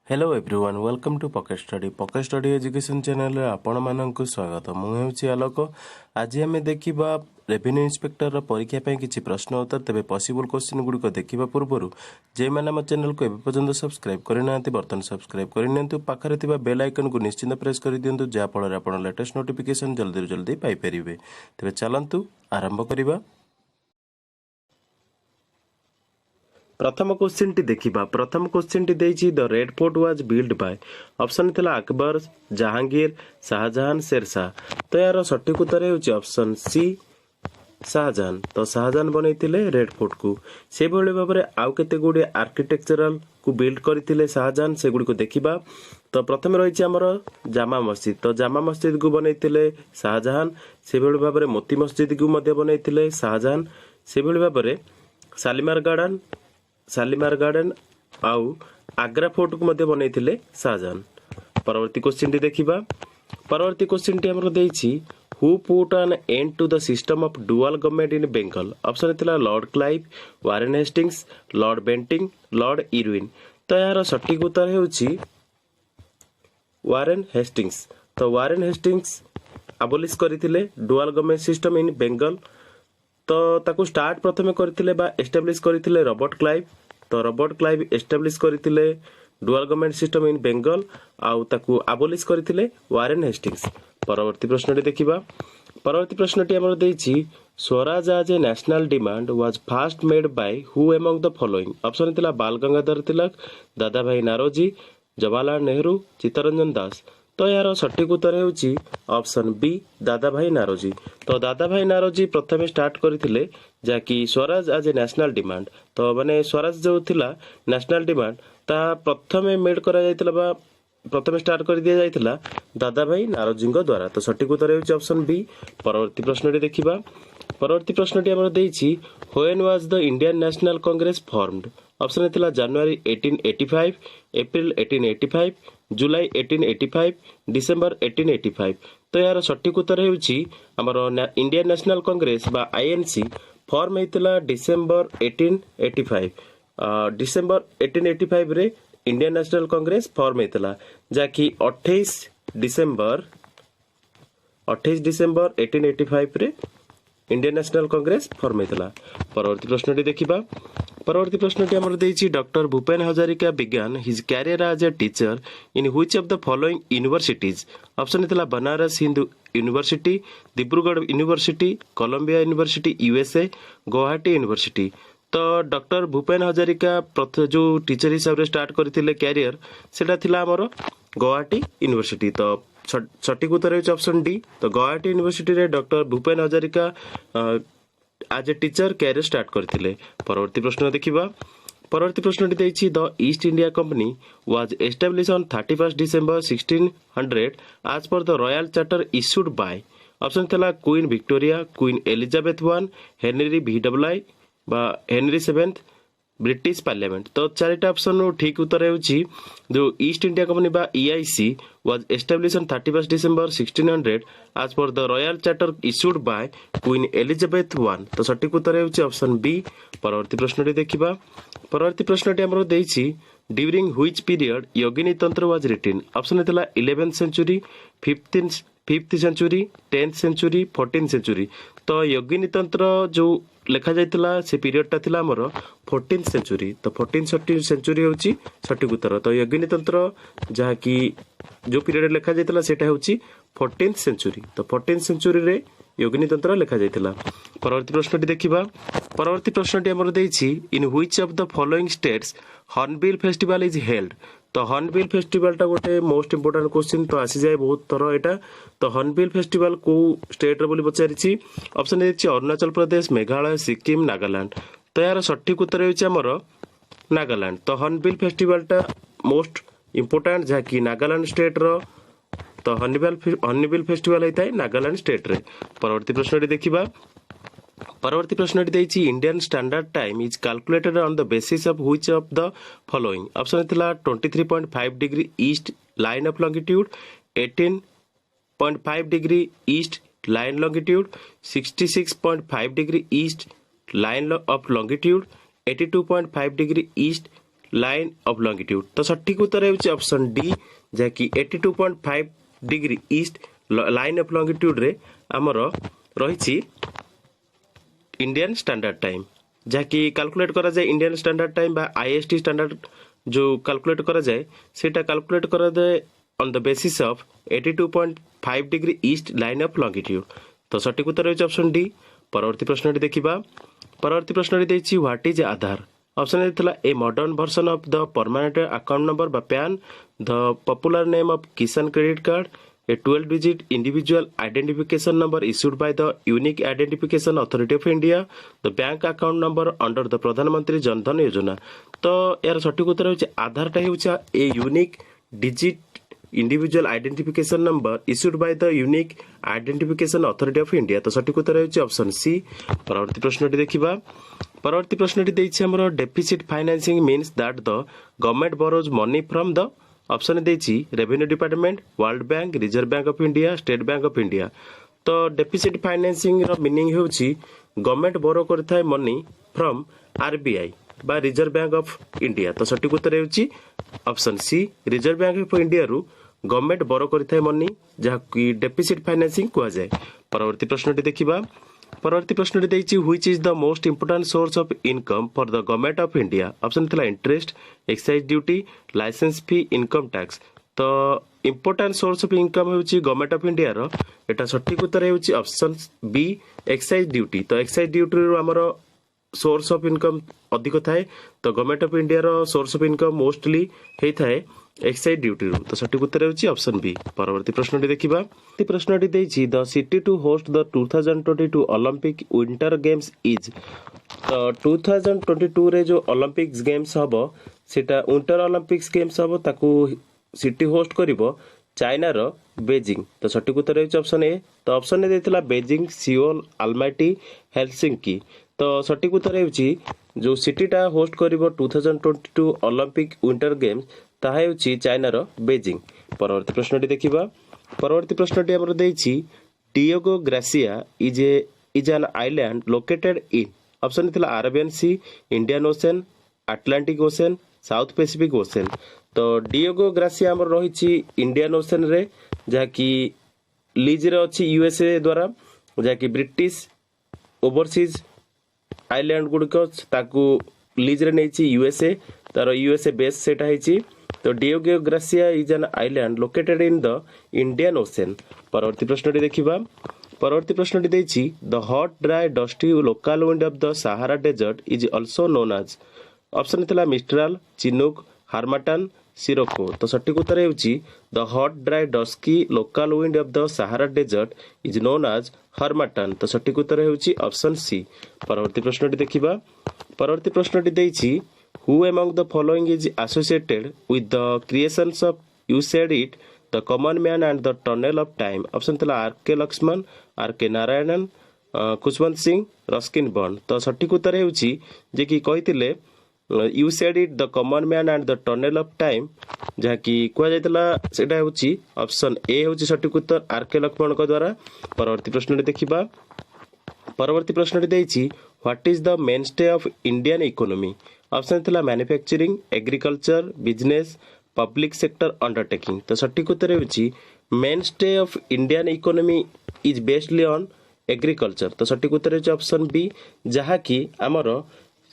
Hello everyone welcome to pocket study education channel रे आपण मानक स्वागत मु हेउची आलोक। आज आम देखा रेवेन्यू इन्स्पेक्टर परीक्षा पे किसी प्रश्न उत्तर तेज पॉसिबल क्वेश्चन गुड़िक देखा पूर्व जे मैंने आम चैनल को एवं पर्यटन सब्सक्राइब करना बर्तमान सब्सक्राइब करनी पाखे बेल आइकन को निश्चिंत प्रेस कर दिंतु जहाँफल आप लेटेस्ट नोटिफिकेशन जल्दी जल्दी पाइपर। तेज चलतु आरंभ करवा। प्रथम क्वेश्चन टी देखिबा। प्रथम क्वेश्चन टी देछि the red fort was build by option थिला अकबर, जहांगीर, शाहजहां, शेरशाह। तो यार सठिक उत्तर हेउछि ऑप्शन सी शाहजहां। तो शाहजहां बनैतिले रेड फोर्ट को। से भले भाबरे आउ केते गुडी आर्किटेक्चरल को बिल्ड करथिले शाहजहां, से गुडी को देखिबा। तो प्रथम रहिछि हमर जामा मस्जिद। तो जामा मस्जिद को बनैतिले शाहजहां। से भले भाबरे मोती मस्जिद को मध्ये बनैतिले शाहजहां। से भले भाबरे शालीमार गार्डन आउ आग्रा फोर्ट को मध्य बनैतिले शाहजहां। परवर्ती क्वेश्चन टी देखिबा। परवर्ती क्वेश्चन टी हमर देछि who put an end to the system of dual government in Bengal. Option थिला lord Clive, Warren Hastings, lord Bentinck, lord Irwin. तो यार सठिक उत्तर हेउछि वारेन हेस्टिंग्स। तो वारेन हेस्टिंग्स अबोलिश करथिले dual government system in Bengal. तो ताकू स्टार्ट प्रथमे करथिले बा एस्टैब्लिश करथिले रॉबर्ट क्लाइव। तो रॉबर्ट क्लाइव एस्टैब्लिश करथिले dual government system in Bengal आउ ताकू अबोलिश करथिले वारेन हेस्टिंग्स। परवर्ती प्रश्नटी देखिबा। परवर्ती प्रश्नटी हमर देछि swaraj as a national demand was first made by who among the following. Option थिला बाल गंगाधर तिलक, दादा भाई नारोजी, जवाहरलाल नेहरू, चित्तरंजन दास। तो यार सठिक उत्तर हेउछि ऑप्शन बी दादा भाई नारोजी। तो दादा भाई नारोजी प्रथमे स्टार्ट करथिले जाकि Swaraj as a national demand. तो माने स्वराज जो थिला नेशनल डिमांड ता प्रथमे मेड करा जायतिला बा प्रथमे स्टार्ट कर दिया जायतिला दादा भाई नारोजी द्वारा। तो सठिक उत्तर हेउछि ऑप्शन बी। परवर्ती प्रश्नटी देखिबा। परवर्ती प्रश्नटी हमर देछि when was the Indian National Congress formed. Option थिला जनवरी 1885, एप्रिल 1885, जुलाई 1885, डिसेंबर 1885। तो यार सठिक उत्तर हेउछि हमर इंडियन नेशनल कांग्रेस बा आईएनसी फॉर्म हेतिला डिसेंबर 1885। डिसेंबर 1885 रे इंडियन नेशनल कांग्रेस फॉर्म हेतिला जाकि 28 डिसेंबर 1885 रे इंडियन नेशनल कांग्रेस फॉर्म हेतिला। परवर्ती प्रश्नटी देखिबा। परवर्ती प्रश्नटी हमर देछि doctor Bhupen Hazarika began his career as a teacher in which of the following universities. Option थिला Banaras Hindu university, Dibrugarh university, Columbia university USA, Guwahati university. तो डॉक्टर भूपेन हजारिका जो टीचर हिसाब रे स्टार्ट करथिले कैरियर सेटा थिला हमर गुवाहाटी यूनिवर्सिटी। तो सठिक उत्तर है ऑप्शन डी। तो गुवाहाटी यूनिवर्सिटी रे डॉक्टर भूपेन हजारिका आज ए टीचर कैरियर स्टार्ट करथिले। परवर्ती प्रश्न देखिबा। परवर्ती प्रश्नटी देछि the East India company was establish on 31 December 1600 as per the royal charter issued by. Option थिला queen Victoria, queen Elizabeth one, Henry VII बा हेनरी 7th, ब्रिटिश पार्लियामेंट। तो चारिटा ऑप्शन ठीक उत्तर हेउछि जो ईस्ट इंडिया कंपनी बा EIC was establish on 31 December 1600 as per the royal charter issued by queen Elizabeth one. तो सठिक उत्तर हेउछि ऑप्शन बी। परवर्ती प्रश्नटी देखिबा। परवर्ती प्रश्नटी हमर देछि ड्यूरिंग व्हिच पीरियड योगिनी तंत्र वाज रिटन। ऑप्शन थिला 11th century, 5th century, 10th century, 14th century. तो योगिनी तंत्र जो लिखा जाइतिला से पीरियड ता थिला हमर 14th सेंचुरी। तो 14th सेंचुरी होउची सठिक उत्तर। तो योगिनी तंत्र जहा कि जो पीरियड लिखा जाइतिला सेटा होउची 14th सेंचुरी। तो 14th सेंचुरी रे योगिनी तंत्र लिखा जाइतिला। परवर्ती प्रश्नटी देखिबा। परवर्ती प्रश्नटी हमर देछि in which of the following states hornbill festival is held. तो हॉर्नबिल फेस्टिवल टा गोटे मोस्ट इंपोर्टेंट क्वेश्चन तो आसी जाए बहुत थर एटा। तो हॉर्नबिल फेस्टिवल को स्टेट रे बोली पचारिछि। ऑप्शन देछि अरुणाचल प्रदेश, मेघालय, सिक्किम, नागालैंड। तो यार सठिक उत्तर हेउछि हमर नागालैंड। तो हॉर्नबिल फेस्टिवल टा मोस्ट इंपोर्टेंट जहा कि नागालैंड स्टेट रो। तो हॉर्नबिल फेस्टिवल हेता है नागालैंड स्टेट रे। परवर्ती प्रश्नटी देखिबा। परवर्ती प्रश्नटी देछि Indian standard time is calculated on the basis of which of the following. Option थिला 23.5 degree east line of longitude, 18.5 degree east line longitude, 66.5 degree east line of longitude, 82.5 degree east line of longitude. तो सठिक उत्तर है option D जहाँकि 82.5 degree east line of longitude रे आमर रही Indian standard time जहाँकि कैलकुलेट करा जाए इंडियन स्टैंडर्ड टाइम बा आईएसटी स्टैंडर्ड जो कैलकुलेट करा जाए सेटा कैलकुलेट करा जाए on the basis of 82.5 degree east line of longitude. तो सठिक उत्तर है ऑप्शन डी। परवर्ती प्रश्न देखिबा। परवर्ती प्रश्न देछि व्हाट इज आधार। ऑप्शन देथिला a modern version of the permanent account number बा PAN, the popular name of Kisan credit card, a 12-digit individual identification number issued by the Unique Identification Authority of India, the bank account number under the Pradhan Mantri Jan Dhan Yojana। तो यार सठिक उत्तर होचे आधार टा होचे a unique digit individual identification number issued by the unique identification authority of India. तो सठिक उत्तर होचे option C. परवर्ती प्रश्नटी देखिबा। परवर्ती प्रश्नटी देछि हमरो deficit financing means that the government borrows money from the option देछि revenue department, world bank, reserve bank of India, state bank of India. तो डेफिसिट फाइनेंसिंग रो मीनिंग होछि गवर्नमेंट बोरो करथाय मनी फ्रॉम आरबीआई बा reserve bank of India. तो सठिक उत्तर होछि option C reserve bank of India रु गवर्नमेंट बोरो करथाय मनी जहा कि डेफिसिट फाइनेंसिंग कुआ जाय। परवर्ती प्रश्नटी देखिबा। परवर्ती प्रश्न देछि which is the most important source of income for the government of India. Option थिला interest, excise duty, licence fee, income tax. तो इंपोर्टेंट सोर्स ऑफ इनकम होछि गवर्नमेंट ऑफ इंडिया रो एटा सठिक उत्तर होछि ऑप्शन बी एक्साइज ड्यूटी। तो excise duty रो हमरो सोर्स ऑफ इनकम अधिक थाए। तो गवर्नमेंट ऑफ इंडिया रो सोर्स ऑफ इनकम मोस्टली हेइ थाए एक्साइज ड्यूटी रो। तो सठिक उत्तर होछि ऑप्शन बी। परवर्ती प्रश्नटी देखिबा। ती प्रश्नटी देछि the city to host the 2022 Olympic winter games is. तो 2022 रे जो ओलंपिक्स गेम्स हबो सेटा विंटर ओलंपिक्स गेम्स हबो ताकू सिटी होस्ट करिवो चाइना रो बेजिंग। तो सठिक उत्तर होछि ऑप्शन ए। तो ऑप्शन ए देथिला बेजिंग, सियोल, अल्माटी, हेलसिंकी। तो सठिक उत्तर होछि जो सिटीटा होस्ट करिवो 2022 ओलंपिक विंटर गेम्स ताहा होछि चाइना रो बेजिंग। परवर्ती प्रश्नटी देखिबा। परवर्ती प्रश्नटी हमर देछि Diego Garcia is an island located in. Option थिला Arabian sea, Indian ocean, Atlantic ocean, south Pacific ocean. तो डिएगो ग्रासिया हमर रहिछि इंडियन ओशन रे जहा कि लीज रे अछि यूएसए द्वारा जहा कि ब्रिटिश ओवरसीज आइलैंड गुडको ताकू लीज रे नेछि यूएसए, तार यूएसए बेस सेटा हेछि। तो Diego Garcia is an island located in the Indian ocean. परवर्ती प्रश्नटी देखिबा। परवर्ती प्रश्नटी देछि the hot dry dusty local wind of the Sahara desert is also known as. Option थिला मिस्ट्राल, चिनूक, हार्माटन, सिरोको। तो सठिक उत्तर हेउछि the hot dry dusky local wind of the Sahara desert is known as harmattan. तो सठिक उत्तर हेउछि option C. परवर्ती प्रश्नटी देखिबा। परवर्ती प्रश्नटी देछि who among the following is associated with the creations of you said it, the common man and the tunnel of time। Option थिला R K. Laxman, R K. Narayanan, Khushwant Singh, Ruskin Bond. तो सठिक उत्तर हेउछि जे कि कहितिले you said it the common man and the tunnel of time जहा कि कुआ जायतला सेटा हेउछि ऑप्शन ए हेउछि सठिक उत्तर आर.के. लक्ष्मण को द्वारा। परवर्ती प्रश्नटी देखिबा। परवर्ती प्रश्नटी देछि what is the mainstay of Indian economy. Option थिला manufacturing, agriculture, business, public sector undertaking. तो सठिक उत्तर हेउछि mainstay of Indian economy is basically on agriculture. तो सठिक उत्तर हेउछि ऑप्शन बी जहा कि हमर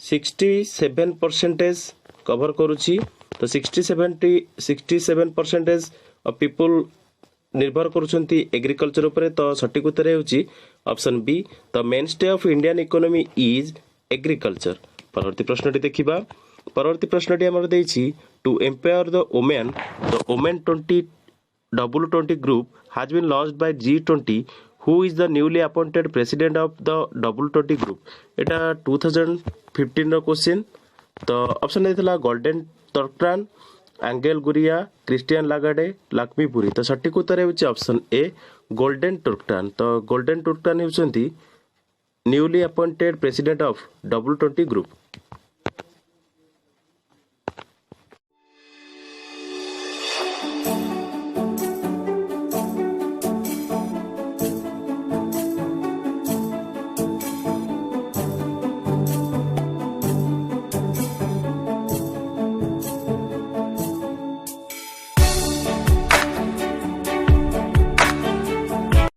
67% कवर करूछि। तो 67% ऑफ पीपल निर्भर करूछंती एग्रीकल्चर ऊपर। तो सठिक उत्तर हेउछि option B the mainstay of Indian economy is agriculture. परवर्ती प्रश्नटी देखिबा। परवर्ती प्रश्नटी हमर देछि to empower the women 20 group has been launched by G20 who is the newly appointed president of the W20 group. एटा 2015 रो क्वेश्चन। तो ऑप्शन देथिला Gulden Turktan, Angel Gurria, Christine Lagarde, Lakshmi Puri. तो सठिक उत्तर हेउछि ऑप्शन ए गोल्डन टर्कट्रान। तो Gulden Turktan हेउछंती newly appointed president of W20 group.